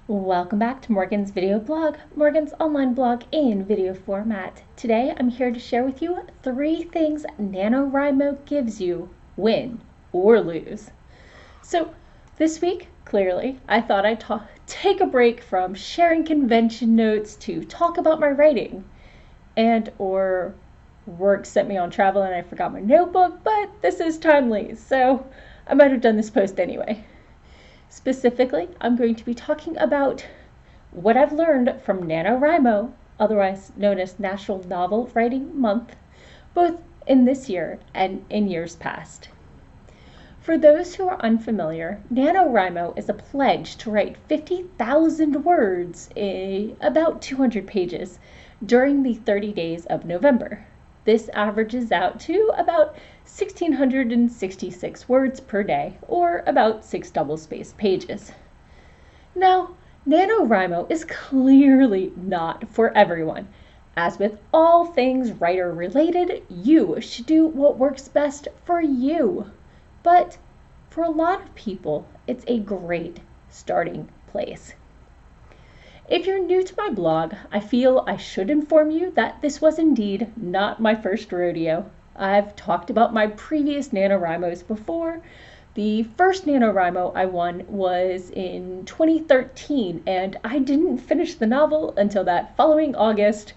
Welcome back to Morgan's video blog, Morgan's online blog in video format. Today I'm here to share with you 3 things NaNoWriMo gives you, win or lose. So this week, clearly, I thought I'd take a break from sharing convention notes to talk about my writing. Or work sent me on travel and I forgot my notebook, but this is timely, so I might have done this post anyway. Specifically, I'm going to be talking about what I've learned from NaNoWriMo, otherwise known as National Novel Writing Month, both in this year and in years past. For those who are unfamiliar, NaNoWriMo is a pledge to write 50,000 words, about 200 pages, during the 30 days of November. This averages out to about 1,666 words per day, or about 6 double-spaced pages. Now, NaNoWriMo is clearly not for everyone. As with all things writer-related, you should do what works best for you. But for a lot of people, it's a great starting place. If you're new to my blog, I feel I should inform you that this was indeed not my first rodeo. I've talked about my previous NaNoWriMos before. The first NaNoWriMo I won was in 2013, and I didn't finish the novel until that following August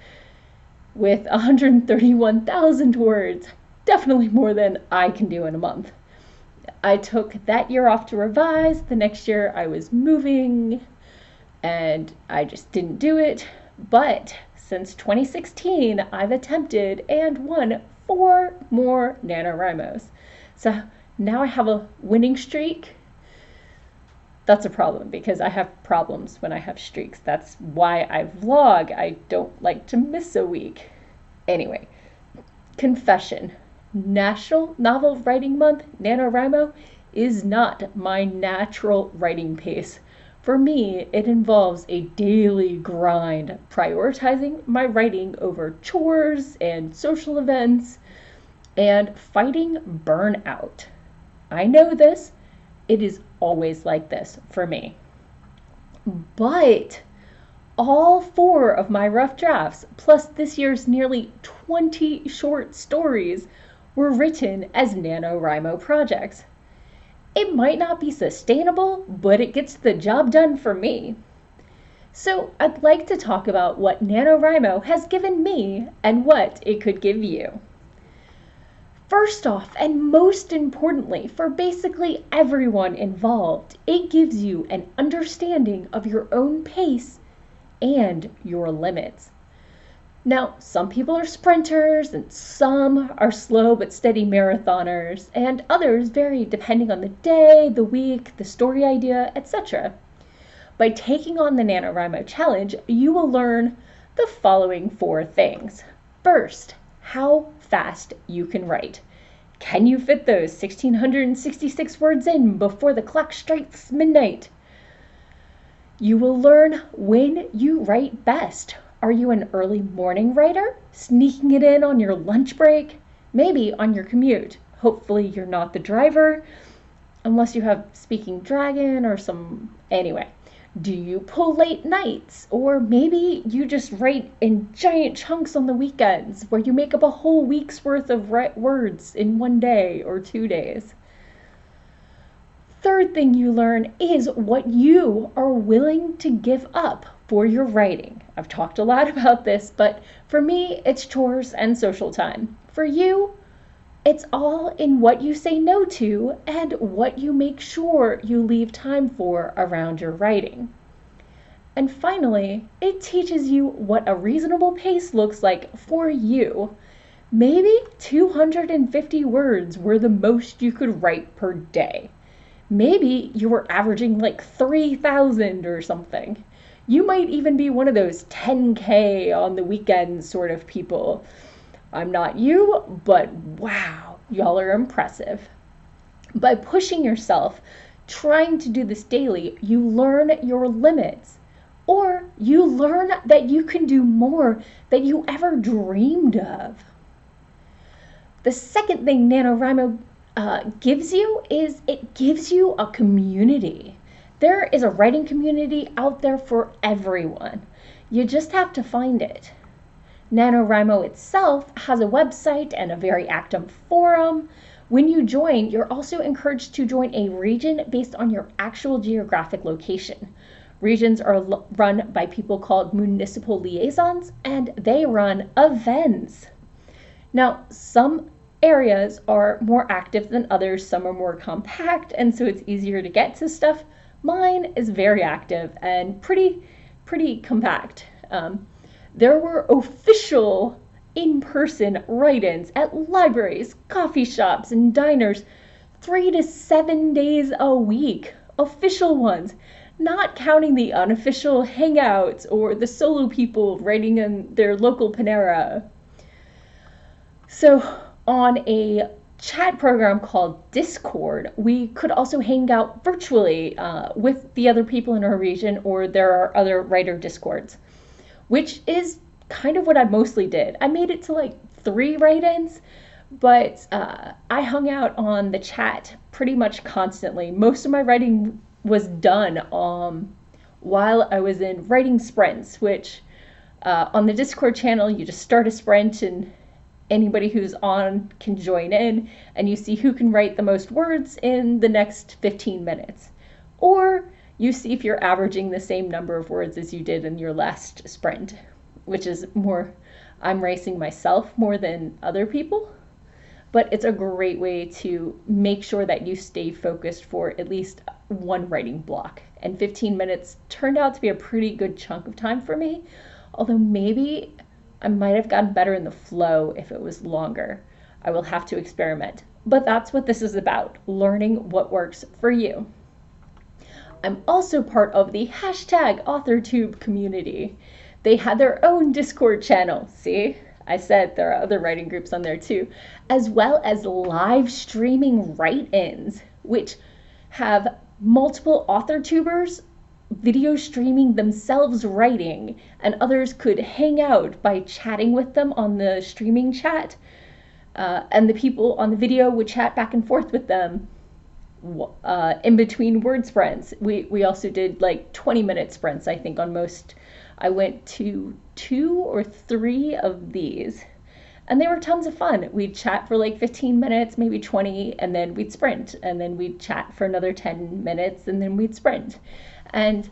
with 131,000 words, definitely more than I can do in a month. I took that year off to revise. The next year I was moving, and I just didn't do it. But since 2016, I've attempted and won 4 more NaNoWriMos. So now I have a winning streak. That's a problem because I have problems when I have streaks. That's why I vlog. I don't like to miss a week. Anyway, confession. National Novel Writing Month, NaNoWriMo, is not my natural writing pace. For me, it involves a daily grind, prioritizing my writing over chores and social events, and fighting burnout. I know this. It is always like this for me. But all 4 of my rough drafts, plus this year's nearly 20 short stories, were written as NaNoWriMo projects. It might not be sustainable, but it gets the job done for me. So I'd like to talk about what NaNoWriMo has given me and what it could give you. First off, and most importantly, for basically everyone involved, it gives you an understanding of your own pace and your limits. Now, some people are sprinters, and some are slow but steady marathoners, and others vary depending on the day, the week, the story idea, etc. By taking on the NaNoWriMo challenge, you will learn the following 4 things. First, how fast you can write. Can you fit those 1,666 words in before the clock strikes midnight? You will learn when you write best. Are you an early morning writer, sneaking it in on your lunch break? Maybe on your commute. Hopefully you're not the driver, unless you have Speaking Dragon or some... Anyway, do you pull late nights? Or maybe you just write in giant chunks on the weekends, where you make up a whole week's worth of words in 1 day or 2 days. Third thing you learn is what you are willing to give up for your writing. I've talked a lot about this, but for me, it's chores and social time. For you, it's all in what you say no to and what you make sure you leave time for around your writing. And finally, it teaches you what a reasonable pace looks like for you. Maybe 250 words were the most you could write per day. Maybe you were averaging like 3,000 or something. You might even be one of those 10K on the weekends sort of people. I'm not you, but wow, y'all are impressive. By pushing yourself, trying to do this daily, you learn your limits. Or you learn that you can do more than you ever dreamed of. The second thing NaNoWriMo gives you is it gives you a community. There is a writing community out there for everyone. You just have to find it. NaNoWriMo itself has a website and a very active forum. When you join, you're also encouraged to join a region based on your actual geographic location. Regions are run by people called municipal liaisons, and they run events. Now, some areas are more active than others, some are more compact, and so it's easier to get to stuff. Mine is very active and pretty compact. There were official in-person write-ins at libraries, coffee shops, and diners 3 to 7 days a week. Official ones, not counting the unofficial hangouts or the solo people writing in their local Panera. So on a chat program called Discord, we could also hang out virtually with the other people in our region, or there are other writer Discords, which is kind of what I mostly did. I made it to like 3 write-ins, but I hung out on the chat pretty much constantly. Most of my writing was done while I was in writing sprints, which on the Discord channel, you just start a sprint and anybody who's on can join in, and you see who can write the most words in the next 15 minutes. Or you see if you're averaging the same number of words as you did in your last sprint, which is more, I'm racing myself more than other people. But it's a great way to make sure that you stay focused for at least one writing block. And 15 minutes turned out to be a pretty good chunk of time for me, although maybe I might have gotten better in the flow if it was longer. I will have to experiment. But that's what this is about, learning what works for you. I'm also part of the #AuthorTube Community. They had their own Discord channel. See, I said there are other writing groups on there too, as well as live streaming write-ins, which have multiple AuthorTubers video streaming themselves writing, and others could hang out by chatting with them on the streaming chat, and the people on the video would chat back and forth with them in between word sprints. We also did like 20-minute sprints, I think, on most. I went to 2 or 3 of these, and they were tons of fun. We'd chat for like 15 minutes, maybe 20, and then we'd sprint, and then we'd chat for another 10 minutes, and then we'd sprint. And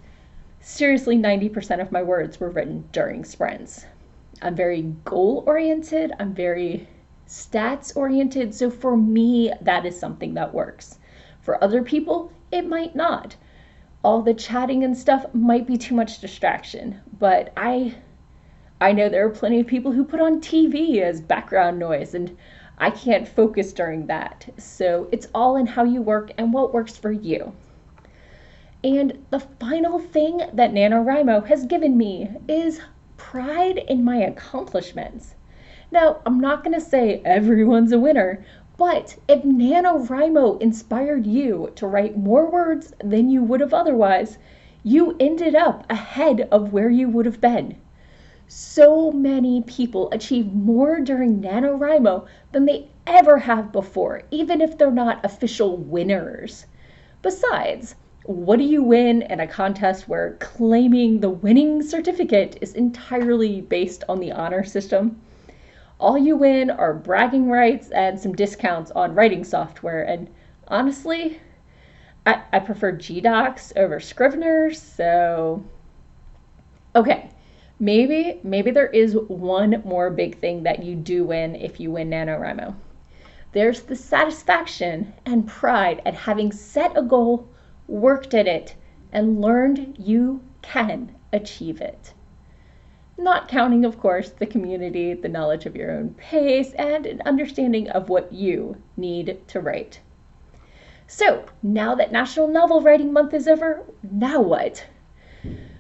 seriously, 90% of my words were written during sprints. I'm very goal-oriented, I'm very stats-oriented, so for me, that is something that works. For other people, it might not. All the chatting and stuff might be too much distraction, but I know there are plenty of people who put on TV as background noise, and I can't focus during that. So it's all in how you work and what works for you. And the final thing that NaNoWriMo has given me is pride in my accomplishments. Now, I'm not going to say everyone's a winner, but if NaNoWriMo inspired you to write more words than you would have otherwise, you ended up ahead of where you would have been. So many people achieve more during NaNoWriMo than they ever have before, even if they're not official winners. Besides, what do you win in a contest where claiming the winning certificate is entirely based on the honor system? All you win are bragging rights and some discounts on writing software, and honestly, I prefer GDocs over Scrivener's, so okay, maybe there is one more big thing that you do win if you win NaNoWriMo. There's the satisfaction and pride at having set a goal, worked at it, and learned you can achieve it. Not counting, of course, the community, the knowledge of your own pace, and an understanding of what you need to write. So, now that National Novel Writing Month is over, now what?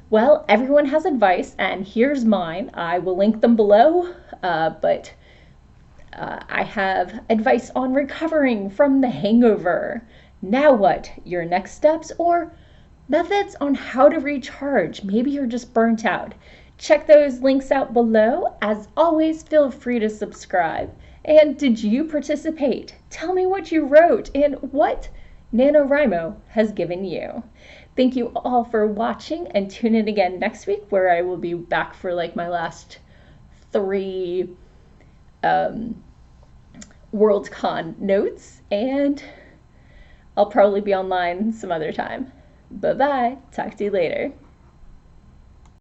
Well, everyone has advice, and here's mine. I will link them below, but I have advice on recovering from the hangover. Now what? Your next steps, or methods on how to recharge. Maybe you're just burnt out. Check those links out below. As always, feel free to subscribe. And did you participate? Tell me what you wrote and what NaNoWriMo has given you. Thank you all for watching, and tune in again next week where I will be back for like my last 3 Worldcon notes, and I'll probably be online some other time. Bye-bye. Talk to you later.